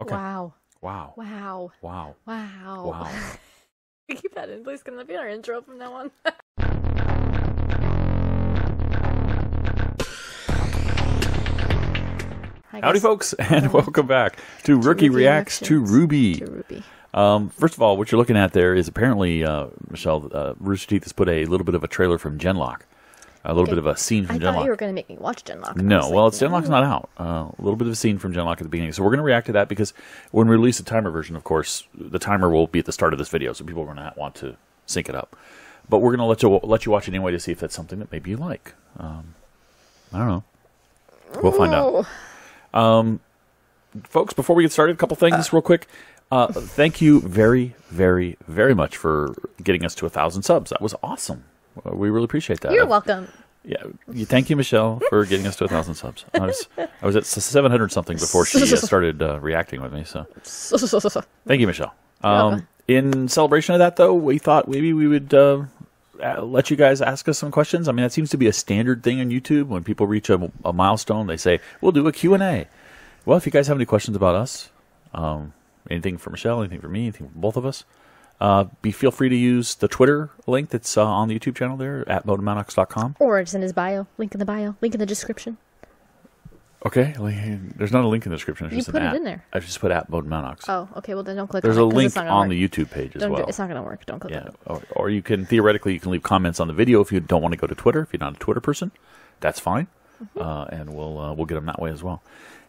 Okay. Wow. Wow. Wow. Wow. Wow. Wow. Keep that in. Please, can that be our intro from now on? Howdy, folks, and welcome back to Rookie Reacts to RWBY. First of all, what you're looking at there is apparently, Michelle, Rooster Teeth has put a little bit of a trailer from Genlock. A little bit of a scene from Genlock. I thought you were going to make me watch Genlock. No, well, Genlock's not out. A little bit of a scene from Genlock at the beginning. So we're going to react to that because when we release the timer version, of course, the timer will be at the start of this video, so people are going to want to sync it up. But we're going to let you watch it anyway to see if that's something that maybe you like. I don't know. We'll find out. Folks, before we get started, a couple things real quick. Thank you very, very, very much for getting us to 1,000 subs. That was awesome. We really appreciate that. You're welcome. Yeah, thank you, Michelle, for getting us to 1,000 subs. I was at 700 something before she started reacting with me. So, thank you, Michelle. In celebration of that, though, we thought maybe we would let you guys ask us some questions. I mean, that seems to be a standard thing on YouTube. When people reach a milestone, they say, "We'll do a Q&A." Well, if you guys have any questions about us, anything for Michelle, anything for me, anything for both of us, feel free to use the Twitter link that's on the YouTube channel there at modemonox.com. Or it's in his bio. Link in the bio. Link in the description. Okay. There's not a link in the description. There's You just put an it in there. I just put at modemonox. Oh, okay. Well, then don't click There's on it. There's a link it's not on work. the YouTube page as well. It's not going to work. Don't click on it. Or you can, theoretically, you can leave comments on the video if you don't want to go to Twitter. If you're not a Twitter person, that's fine. And we'll get them that way as well.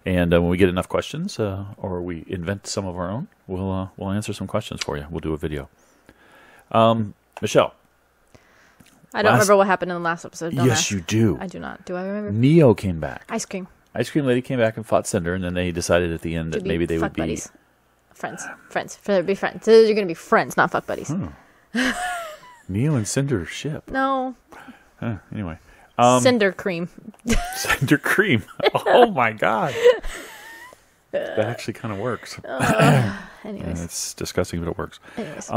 And when we get enough questions, or we invent some of our own, we'll answer some questions for you. We'll do a video. Michelle. I don't remember what happened in the last episode. Yes, you do. I do not. Do I remember? Neo came back. Ice cream. Ice Cream Lady came back and fought Cinder, and then they decided at the end that maybe they would be buddies. Friends. Be friends. You're going to be friends, not fuck buddies. Neo and Cinder ship. No. Anyway. Cinder cream. Cinder cream. Oh my god. That actually kind of works. Anyways. It's disgusting, but it works. Anyways.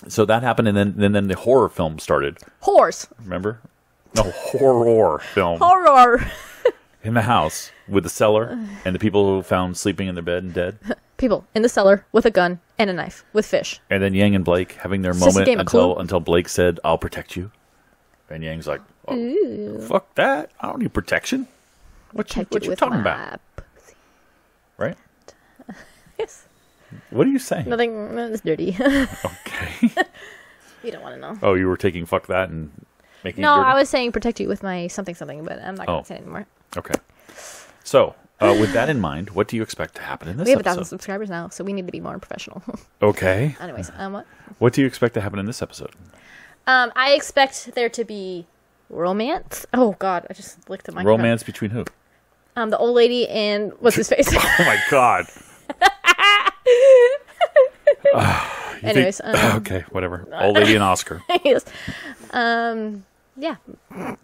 So that happened, and then the horror film started. Horse. Remember? No, horror film. Horror. In the house with the cellar and the people who found sleeping in their bed and dead. People in the cellar with a gun and a knife with fish. And then Yang and Blake having their moment until Blake said, "I'll protect you." And Yang's like, "Oh, fuck that! I don't need protection. What you talking about?" Pussy. Right? Yes. What are you saying? Nothing. That's dirty. Okay. You don't want to know. Oh, you were taking fuck that and making No, it dirty? I was saying protect you with my something, but I'm not going to say it anymore. Okay. So, with that in mind, what do you expect to happen in this We have episode? 1,000 subscribers now, so we need to be more professional. Okay. Anyways, what? What do you expect to happen in this episode? I expect there to be romance. Oh, God. I just licked the microphone. Romance between who? The old lady and what's his face? Oh, my God. Anyways. Okay, whatever. Old lady and Oscar. Yes. Yeah. God,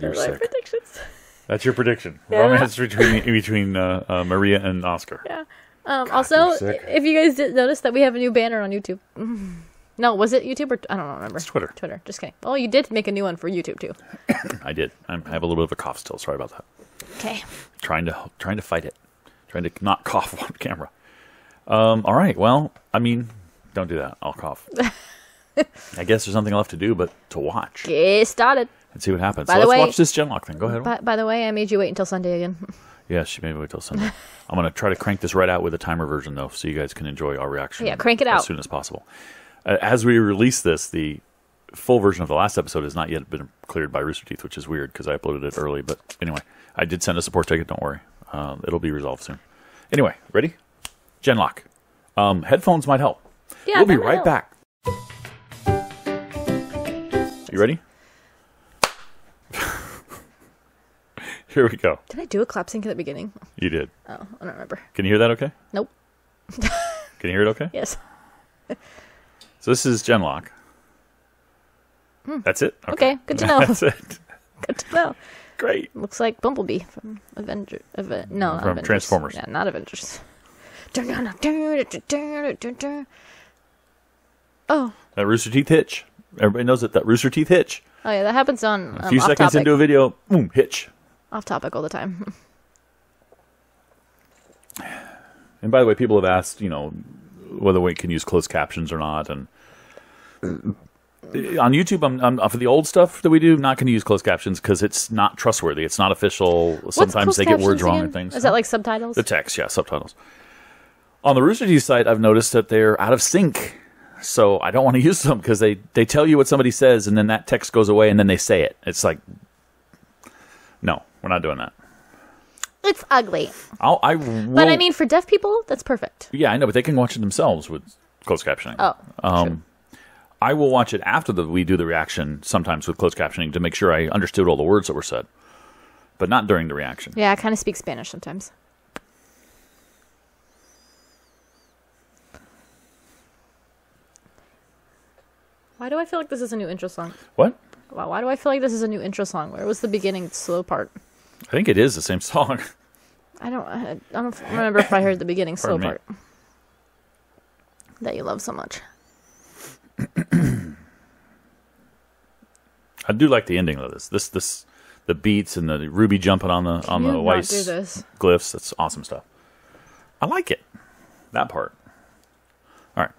you're Those are my sick. predictions. That's your prediction. Romance between Maria and Oscar. Yeah. God, also, you're sick. if you guys did notice that we have a new banner on YouTube. No, was it YouTube or I don't remember. It's Twitter. Twitter. Just kidding. Oh, you did make a new one for YouTube too. I did. I have a little bit of a cough still. Sorry about that. Okay. Trying to fight it. Trying to not cough on camera. All right. Well, I mean, don't do that. I'll cough. I guess there's nothing left to do but to watch. Get started. And see what happens. By So the let's way, watch this Genlock thing. Go ahead. By the way, I made you wait until Sunday again. Yes, she made me wait till Sunday. I'm going to try to crank this right out with a timer version, though, so you guys can enjoy our reaction. Yeah, crank it out as soon as possible. As we release this, the full version of the last episode has not yet been cleared by Rooster Teeth, which is weird because I uploaded it early. But anyway, I did send a support ticket. Don't worry. It'll be resolved soon. Anyway, ready? Genlock. Headphones might help. Yeah, we'll be right back. You ready? Here we go. Did I do a clap sync at the beginning? You did. Oh, I don't remember. Can you hear that okay? Nope. Can you hear it okay? Yes. So this is Genlock. That's it? Okay, good to know. That's it. Good to know. Great. Looks like Bumblebee from Avengers. No, From Avengers. Transformers. Yeah, not Avengers. Oh. That Rooster Teeth hitch. Everybody knows that Rooster Teeth hitch. Oh, yeah, that happens on A few off seconds topic. into a video, boom, hitch. Off topic all the time. And by the way, people have asked, whether we can use closed captions or not. And on YouTube, I'm for the old stuff that we do, not going to use closed captions because it's not trustworthy. It's not official. Sometimes they get words wrong and things. Is that like subtitles? The text, yeah, subtitles. On the Rooster Teeth site, I've noticed that they're out of sync. So I don't want to use them because they tell you what somebody says and then that text goes away and then they say it. It's like, no, we're not doing that. It's ugly. But I mean, for deaf people, that's perfect. Yeah, I know, but they can watch it themselves with closed captioning. Oh, true. I will watch it after we do the reaction, sometimes with closed captioning, to make sure I understood all the words that were said. But not during the reaction. Yeah, I kind of speak Spanish sometimes. Why do I feel like this is a new intro song? What? Wow, why do I feel like this is a new intro song? Where was the beginning slow part? I think it is the same song. I don't remember if I heard the beginning slow part. That you love so much. I do like the ending of this. The beats and the RWBY jumping on the Weiss glyphs. That's awesome stuff. I like it. That part. All right.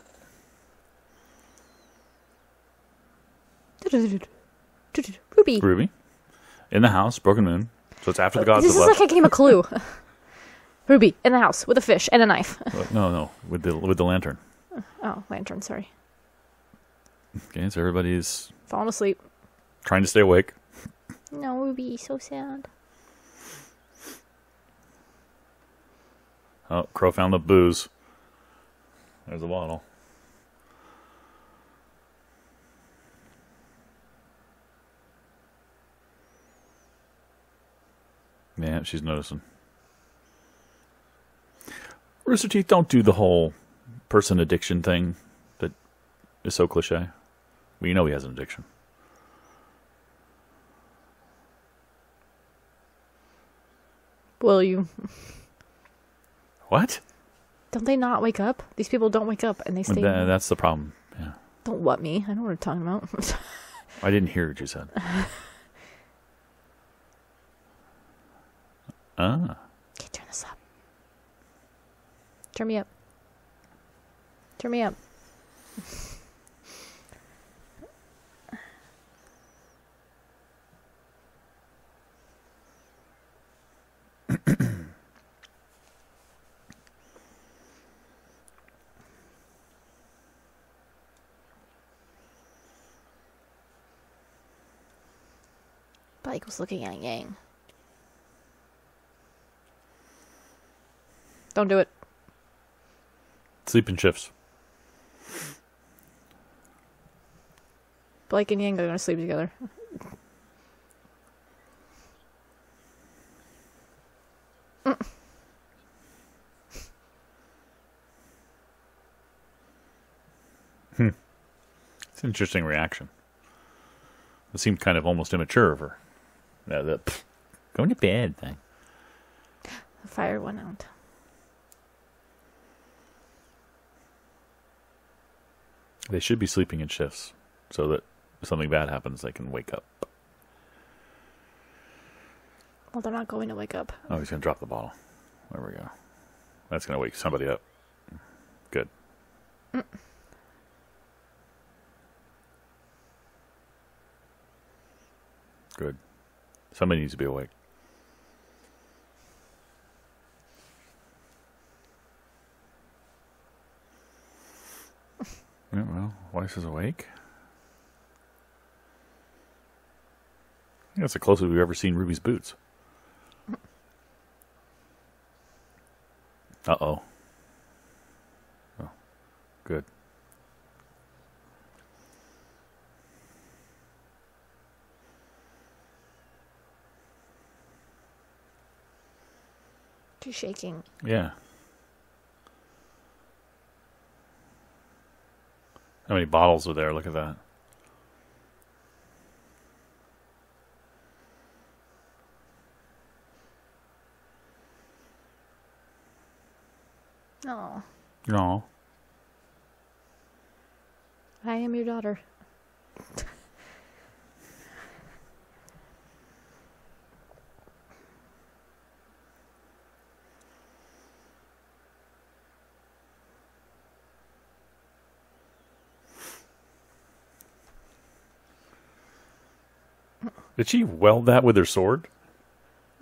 RWBY in the house, Broken Moon. So it's after the gods have left. This is like I gave him a clue. RWBY in the house with a fish and a knife. No, with the lantern. Oh, lantern. Sorry. Okay, so everybody's falling asleep, trying to stay awake. No, RWBY, so sad. Oh, Crow found the booze. There's a bottle. Yeah, she's noticing. Rooster Teeth don't do the whole person addiction thing that is so cliche. Well, you know he has an addiction. Will you? What? Don't they not wake up? These people don't wake up and they stay. That's the problem. Yeah. Don't what me? I know what I'm talking about. I didn't hear what you said. Okay, turn this up. Turn me up. Turn me up. Blake was looking at Yang. Don't do it. Sleeping shifts. Blake and Yang are going to sleep together. It's an interesting reaction. It seemed kind of almost immature of her. Going to bed thing. The fire went out. They should be sleeping in shifts so that if something bad happens, they can wake up. Well, they're not going to wake up. Oh, he's going to drop the bottle. There we go. That's going to wake somebody up. Good. Good. Somebody needs to be awake. Yeah, well, Weiss is awake. I think that's the closest we've ever seen RWBY's boots. Uh-oh. Oh, good. She's shaking. Yeah. How many bottles are there? Look at that. No. No. I am your daughter. Did she weld that with her sword?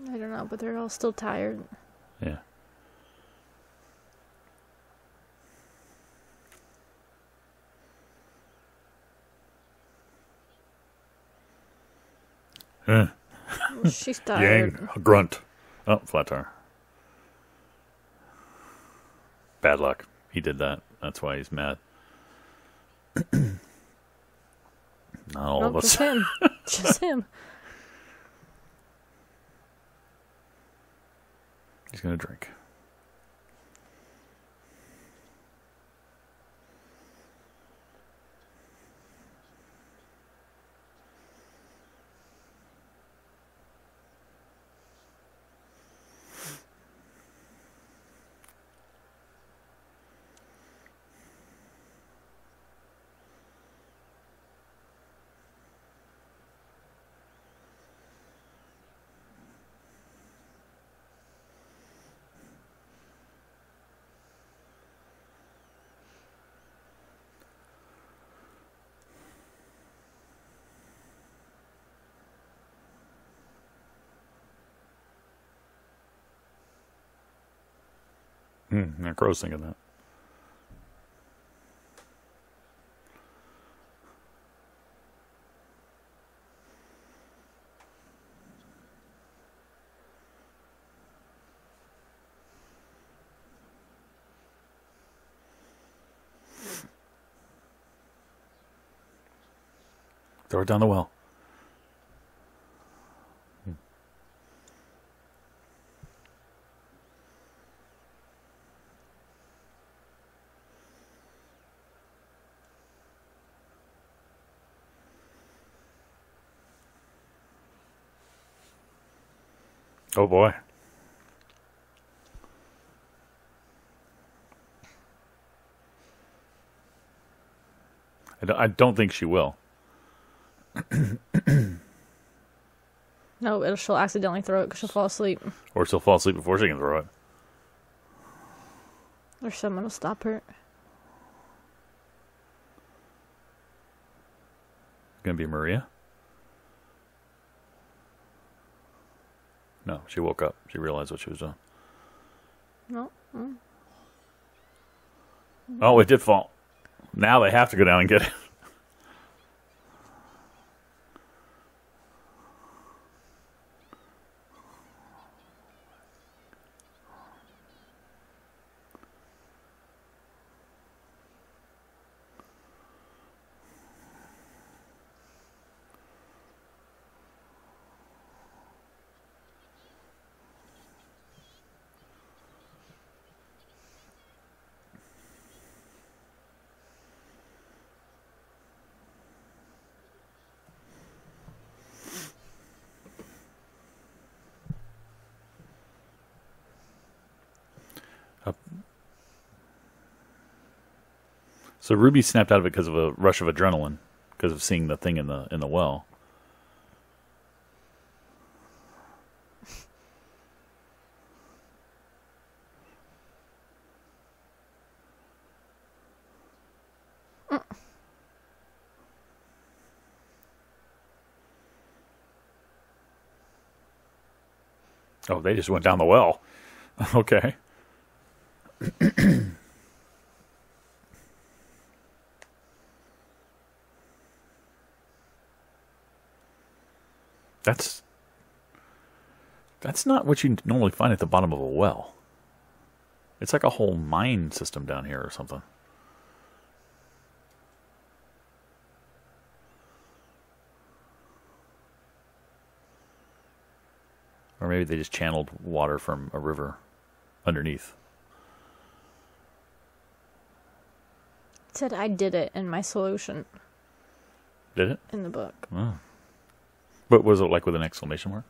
I don't know, but they're all still tired. Yeah. She's tired. Yang, a grunt. Oh, flat tire. Bad luck. He did that. That's why he's mad. Not all of us. Just him. Just him. He's going to drink. That crow's thinking that. Throw it down the well. Oh boy. I don't think she will. No, she'll accidentally throw it because she'll fall asleep. Or she'll fall asleep before she can throw it. Or someone will stop her. Gonna be Maria? No, she woke up. She realized what she was doing. No. Oh, it did fall. Now they have to go down and get it. So Ruby snapped out of it because of a rush of adrenaline, because of seeing the thing in the well. Oh, they just went down the well. Okay. That's not what you normally find at the bottom of a well. It's like a whole mine system down here or something. Or maybe they just channeled water from a river underneath. It said I did it in my solution. Did it? In the book. Oh. But was it like with an exclamation mark?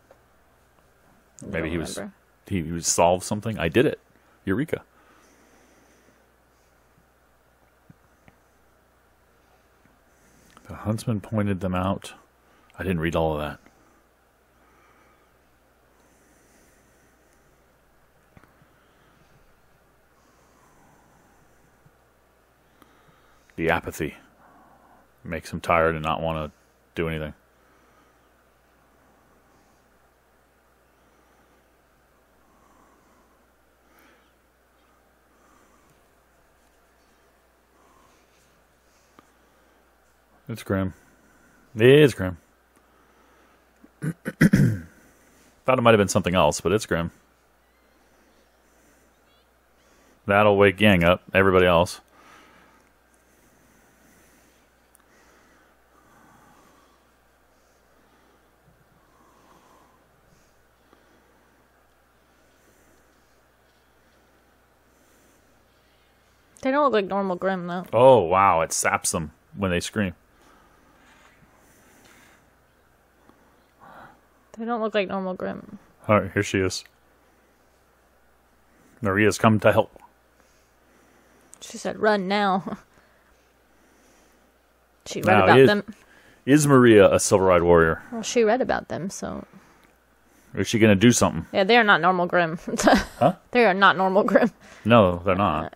Maybe he was solved something. I did it. Eureka. The huntsman pointed them out. I didn't read all of that. The apathy makes him tired and not want to do anything. It's grim. It is grim. Thought it might have been something else, but it's grim. That'll wake Yang up. Everybody else. They don't look like normal Grim, though. Oh, wow. It saps them when they scream. They don't look like normal Grim. All right, here she is. Maria's come to help. She said, run now. She read about them. Is Maria a silver-eyed warrior? Well, she read about them, so... Is she going to do something? Yeah, they are not normal Grim. Huh? They are not normal Grim. No, they're not.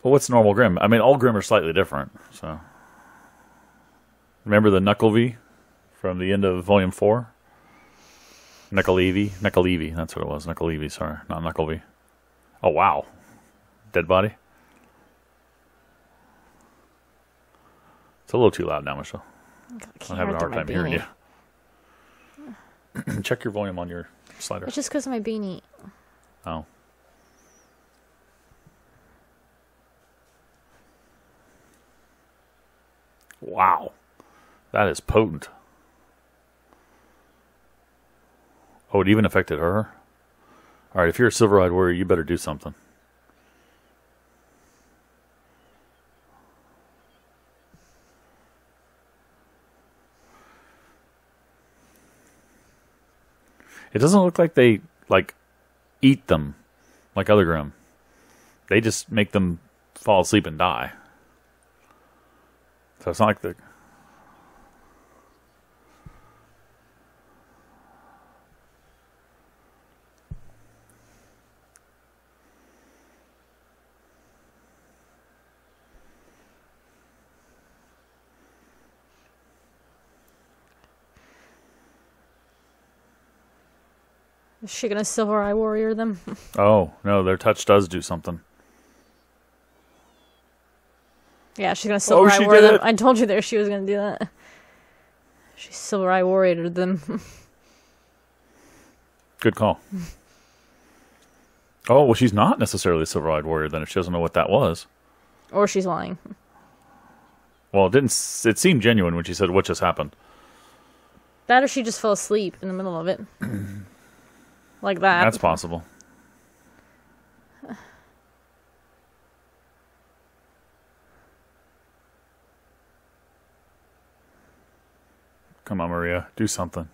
Well, what's normal Grim? I mean, all Grim are slightly different. So, remember the Knucklevy from the end of Volume 4? Knucklevy, that's what it was. Knucklevy, sorry, not Knucklevy. Oh, wow. Dead body? It's a little too loud now, Michelle. I'm having a hard time hearing you. Check your volume on your slider. It's just because of my beanie. Oh. Wow. That is potent. Oh, it even affected her? Alright, if you're a silver-eyed warrior, you better do something. It doesn't look like they, eat them like other Grim. They just make them fall asleep and die. So it's not like the... Is she gonna silver eye warrior them? Oh, no, their touch does do something. Yeah, she's gonna silver eye warrior did them. it. I told you there she was gonna do that. She silver eye warriored them. Good call. Oh, well, she's not necessarily a silver-eyed warrior then if she doesn't know what that was. Or she's lying. Well, it seemed genuine when she said, what just happened? That or she just fell asleep in the middle of it. Like that. That's possible. Come on, Maria. Do something.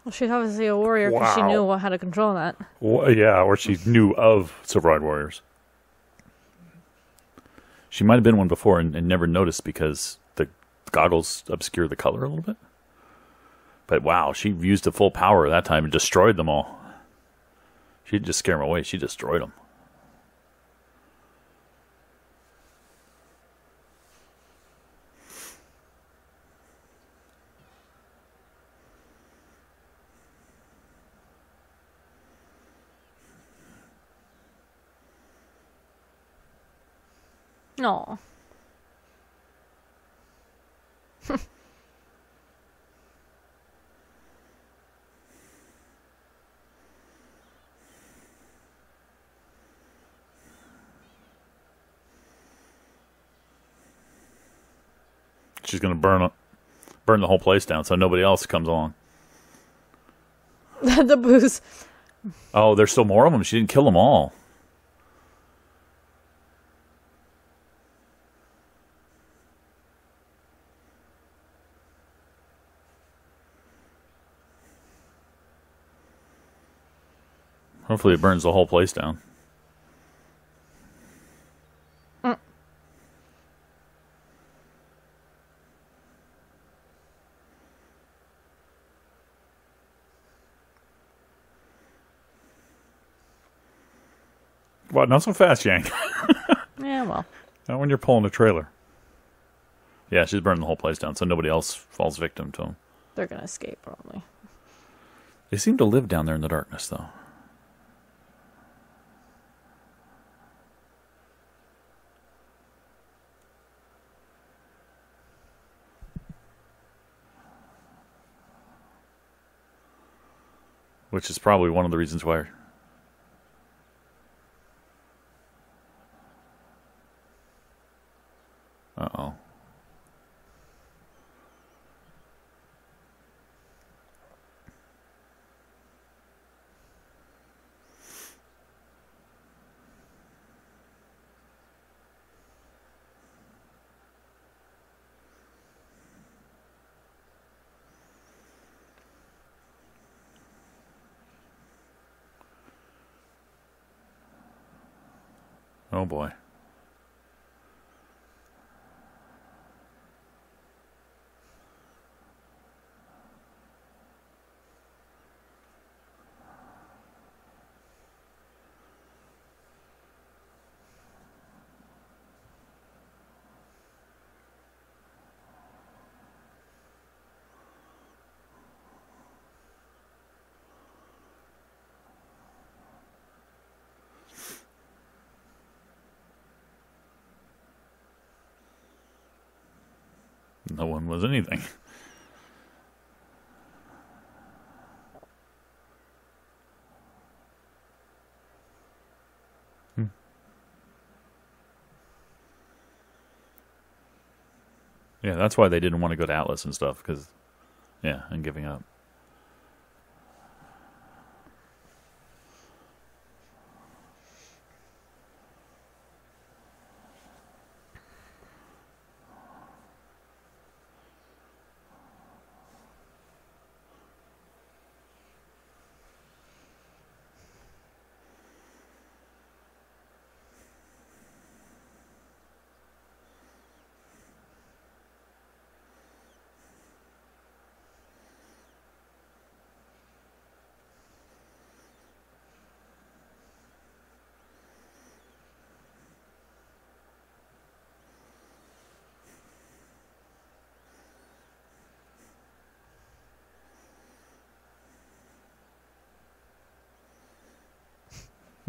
Well, she's obviously a warrior because she knew how to control that. Well, yeah, or she knew of silver-eyed warriors. She might have been one before and never noticed because the goggles obscure the color a little bit. But wow, she used the full power that time and destroyed them all. She didn't just scare them away, she destroyed them. No. She's going to burn the whole place down so nobody else comes along. The booze. Oh, there's still more of them. She didn't kill them all. Hopefully it burns the whole place down. Well, not so fast, Yang. Yeah, well. Not when you're pulling a trailer. Yeah, she's burning the whole place down so nobody else falls victim to them. They're going to escape, probably. They seem to live down there in the darkness, though. Which is probably one of the reasons why... Uh-oh. Oh boy. No one was anything. Yeah, that's why they didn't want to go to Atlas and stuff, because, yeah, and giving up.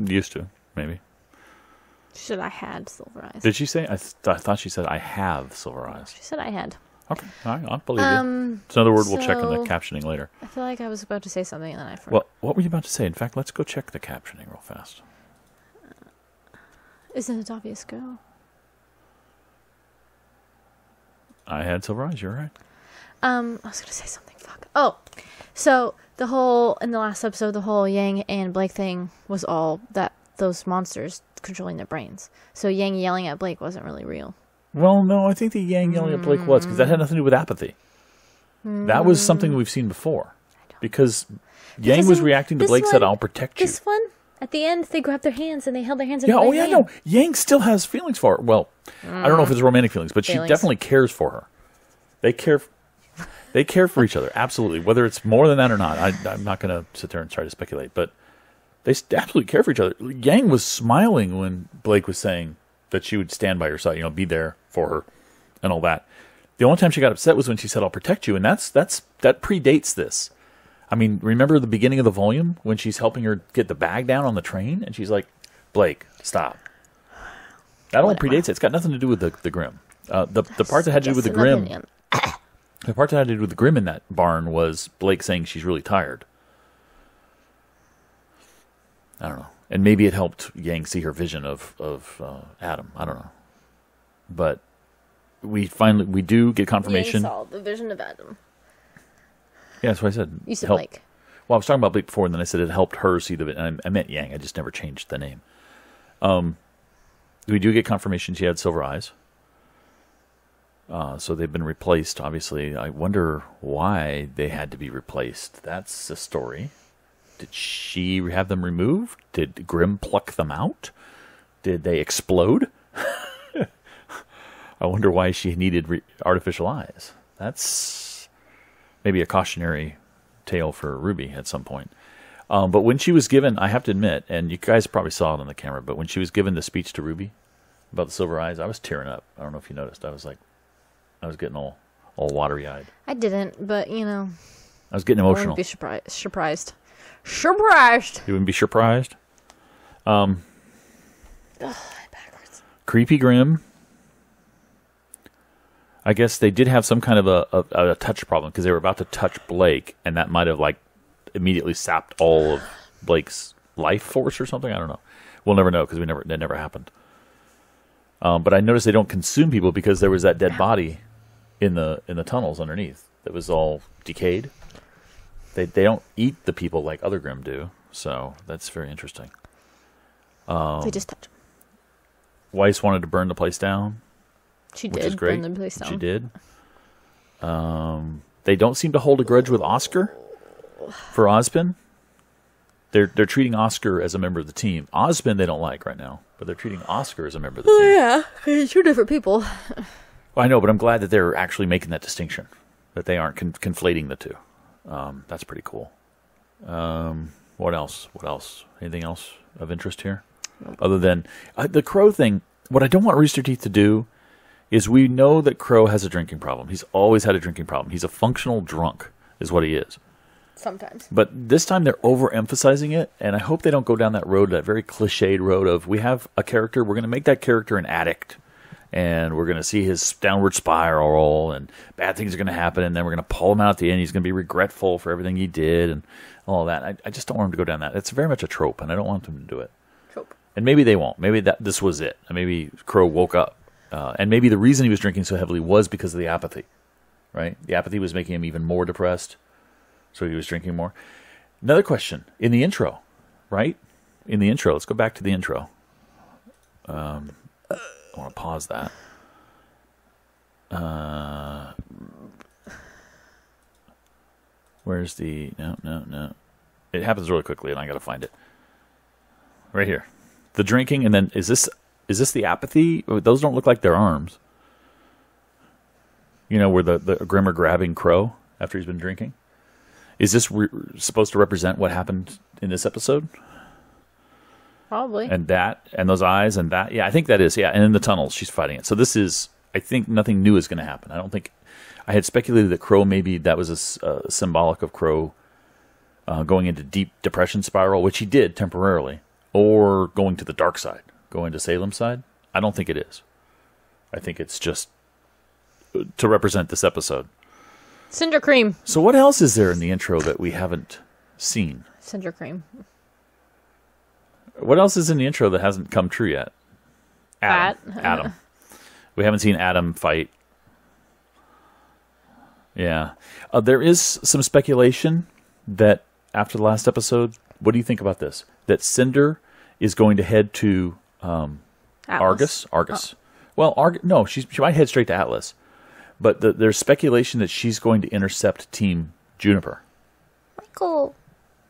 Used to, maybe. She said I had silver eyes. Did she say? I thought she said I have silver eyes. She said I had. Okay, I'll believe you. It's another word we'll check in the captioning later. I feel like I was about to say something and then I forgot. Well, what were you about to say? In fact, let's go check the captioning real fast. Isn't it obvious? Go. I had silver eyes, you're right. I was going to say something. Fuck. Oh, so the whole, in the last episode, the whole Yang and Blake thing was all that those monsters controlling their brains. So Yang yelling at Blake wasn't really real. Well, no, I think the Yang yelling at Blake was, because that had nothing to do with apathy. That was something we've seen before. Because Yang was reacting to Blake said, I'll protect you. This one, at the end, they grabbed their hands and they held their hands in yeah, oh yeah, hand. no. Yang still has feelings for her. Well, I don't know if it's romantic feelings, but she definitely cares for her. They care for each other, absolutely. Whether it's more than that or not, I'm not going to sit there and try to speculate. But they absolutely care for each other. Yang was smiling when Blake was saying that she would stand by her side, be there for her and all that. The only time she got upset was when she said, I'll protect you. And that predates this. I mean, remember the beginning of the volume when she's helping her get the bag down on the train? And she's like, Blake, stop. That all predates it. It's got nothing to do with the Grimm. The part that had to do with the Grimm... The part that had to do with the Grimm in that barn was Blake saying she's really tired. I don't know. And maybe it helped Yang see her vision of Adam. I don't know. But we do get confirmation. Yang saw the vision of Adam. Yeah, that's what I said. You said Blake. Well, I was talking about Blake before, and then I said it helped her see the vision. I meant Yang. I just never changed the name. We do get confirmation she had silver eyes. So they've been replaced, obviously. I wonder why they had to be replaced. That's the story. Did she have them removed? Did Grimm pluck them out? Did they explode? I wonder why she needed artificial eyes. That's maybe a cautionary tale for Ruby at some point. But when she was given, I have to admit, and you guys probably saw it on the camera, but when she was given the speech to Ruby about the silver eyes, I was tearing up. I don't know if you noticed. I was getting all watery-eyed. I didn't, but, you know. I was getting emotional. I wouldn't be surprised. Surprised! You wouldn't be surprised? Backwards. Creepy Grimm. I guess they did have some kind of a touch problem because they were about to touch Blake, and that might have, like, immediately sapped all of Blake's life force or something. I don't know. We'll never know because that never happened. But I noticed they don't consume people because there was that dead body in the tunnels underneath that was all decayed. They don't eat the people like other Grimm do, so that's very interesting. They just touch them. Weiss wanted to burn the place down. She which did is great. burn the place down. She did. They don't seem to hold a grudge with Oscar for Ozpin. They're treating Oscar as a member of the team. Ozpin they don't like right now, but they're treating Oscar as a member of the team. Yeah, it's two different people. Well, I know, but I'm glad that they're actually making that distinction, that they aren't conflating the two. That's pretty cool. What else? Anything else of interest here? Nope. Other than the Crow thing, what I don't want Rooster Teeth to do is we know that Crow has a drinking problem. He's always had a drinking problem. He's a functional drunk, is what he is. Sometimes. But this time they're overemphasizing it, and I hope they don't go down that road, that very cliched road of we have a character, we're going to make that character an addict, and we're going to see his downward spiral, and bad things are going to happen, and then we're going to pull him out at the end. He's going to be regretful for everything he did, and all that. I just don't want him to go down that. It's very much a trope, and I don't want them to do it. Trope. And maybe they won't. Maybe this was it. Maybe Crow woke up. And maybe the reason he was drinking so heavily was because of the apathy, right? The apathy was making him even more depressed, so he was drinking more. Another question. In the intro, right? In the intro. Let's go back to the intro. I want to pause that. Where's the... No. It happens really quickly, and I got to find it. Right here. The drinking, and then is this the apathy? Those don't look like their arms. You know, where the Grimm are grabbing Crow after he's been drinking? Is this supposed to represent what happened in this episode? Probably. And those eyes, and that. Yeah, I think that is. Yeah, and in the tunnels, she's fighting it. So this is, I think nothing new is going to happen. I don't think, I had speculated that Crow, maybe that was a symbolic of Crow going into deep depression spiral, which he did temporarily, or going to the dark side, going to Salem's side. I don't think it is. I think it's just to represent this episode. Cinder Cream. So what else is there in the intro that we haven't seen? Cinder Cream. What else is in the intro that hasn't come true yet? Adam. We haven't seen Adam fight. Yeah. There is some speculation that after the last episode, what do you think about this? That Cinder is going to head to Argus. Oh. Well, no, she might head straight to Atlas. But there's speculation that she's going to intercept Team Juniper. Michael.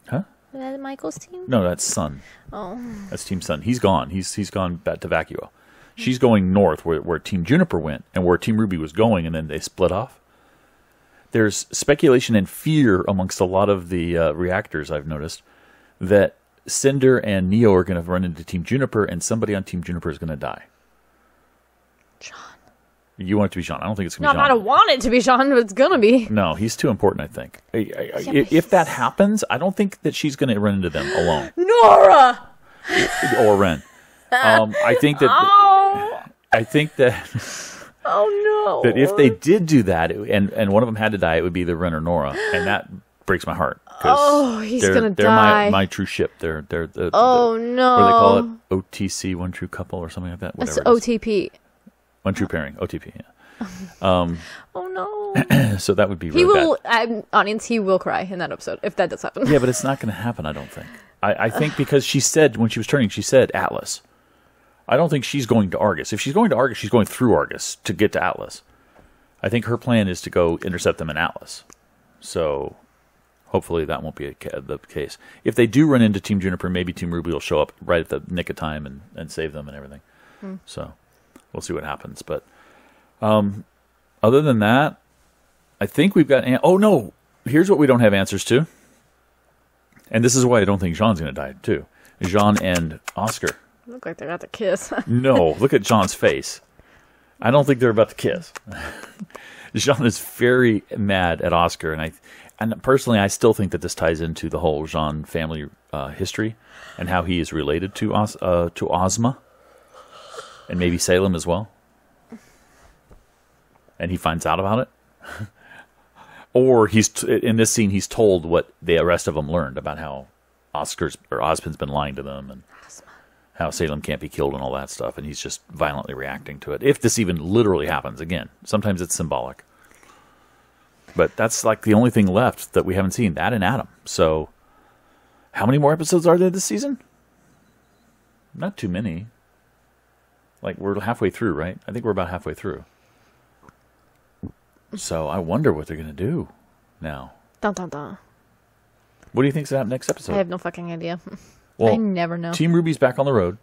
Huh? Is that Michael's team? No, that's Sun. Oh. That's Team Sun. He's gone. He's gone back to Vacuo. She's going north where Team Juniper went and where Team RWBY was going, and then they split off. There's speculation and fear amongst a lot of the reactors, I've noticed, that Cinder and Neo are going to run into Team Juniper, and somebody on Team Juniper is going to die. Sean. You want it to be Sean. I don't think it's going to be Sean. I don't want it to be Sean, but it's going to be. No, he's too important, I think. If that happens, I don't think that she's going to run into them alone. Nora! Or Ren. I think that... Oh! I think that... Oh, no. That if they did do that, and one of them had to die, it would be either Ren or Nora. And that breaks my heart. Oh, he's going to They're die. my true ship. They're no. What do they call it? OTC, one true couple, or something like that? Whatever. That's OTP. One true pairing, OTP, yeah. Oh no. So that would be really He will, bad. audience, he will cry in that episode if that does happen. Yeah, but it's not going to happen, I don't think. I think because she said, when she was turning, she said Atlas. I don't think she's going to Argus. If she's going to Argus, she's going through Argus to get to Atlas. I think her plan is to go intercept them in Atlas. So hopefully that won't be the case. If they do run into Team Juniper, maybe Team RWBY will show up right at the nick of time and save them and everything. So we'll see what happens. But other than that, I think we've got... Oh, no. Here's what we don't have answers to. And this is why I don't think Jean's going to die, too. Jean and Oscar. Look like they're about to kiss. No, look at Jean's face. I don't think they're about to kiss. Jean is very mad at Oscar, and personally, I still think that this ties into the whole Jean family history and how he is related to Ozma and maybe Salem as well. And he finds out about it. Or in this scene, he's told what the rest of them learned about how Ozpin's been lying to them and how Salem can't be killed and all that stuff, and he's just violently reacting to it. If this even literally happens, again, sometimes it's symbolic. But that's like the only thing left that we haven't seen, that and Adam. So, how many more episodes are there this season? Not too many. Like, we're halfway through, right? I think we're about halfway through. So, I wonder what they're going to do now. Dun, dun, dun. What do you think's going to happen next episode? I have no fucking idea. Well, I never know. Team RWBY's back on the road.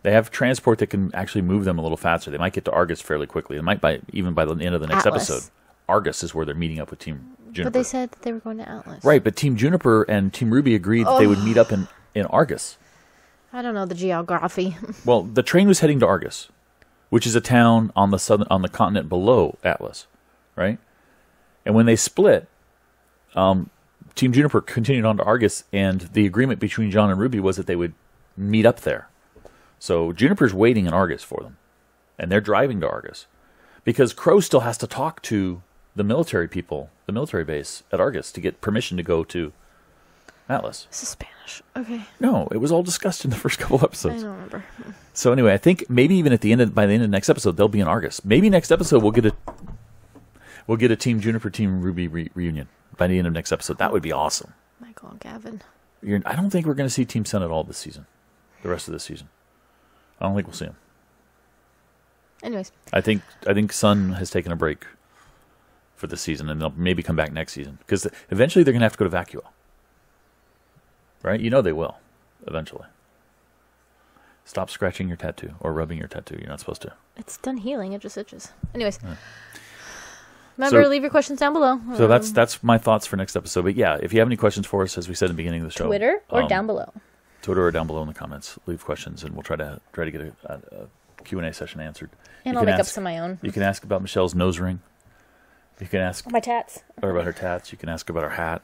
They have transport that can actually move them a little faster. They might get to Argus fairly quickly. It might even by the end of the next Atlas. episode. Argus is where they're meeting up with Team Juniper. But they said that they were going to Atlas. Right, but Team Juniper and Team RWBY agreed that they would meet up in Argus. I don't know the geography. Well, the train was heading to Argus, which is a town on the continent below Atlas, right? And when they split, Team Juniper continued on to Argus, and the agreement between John and RWBY was that they would meet up there. So Juniper's waiting in Argus for them, and they're driving to Argus. Because Crow still has to talk to the military people, the military base at Argus, to get permission to go to Atlas. This is Spanish. Okay. No, it was all discussed in the first couple I episodes. don't remember. So anyway, I think maybe even by the end of the next episode, they'll be in Argus. Maybe next episode we'll get a Team Juniper, Team RWBY reunion by the end of next episode. That would be awesome. Michael and Gavin. I don't think we're going to see Team Sun at all this season. The rest of this season, I don't think we'll see them. Anyways. I think Sun has taken a break for this season, and they'll maybe come back next season because eventually they're going to have to go to Vacuo. Right? You know they will eventually. Stop scratching your tattoo or rubbing your tattoo. You're not supposed to. It's done healing. It just itches. Anyways. Right. Remember, leave your questions down below. So that's my thoughts for next episode. But yeah, if you have any questions for us, as we said in the beginning of the show, Twitter or down below. Twitter or down below in the comments. Leave questions, and we'll try to get a Q&A session answered. And I'll make up some of my own. You can ask about Michelle's nose ring. You can ask my tats. Or about her tats. You can ask about her hat.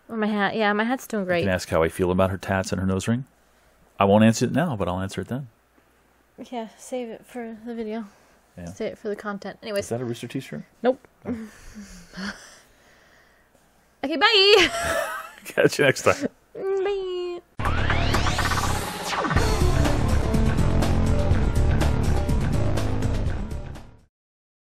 Or my hat. Yeah, my hat's doing great. You can ask how I feel about her tats and her nose ring. I won't answer it now, but I'll answer it then. Yeah, save it for the video. Yeah. Save it for the content. Anyways. Is that a Rooster Teeth shirt? Nope. Okay, bye. Catch you next time.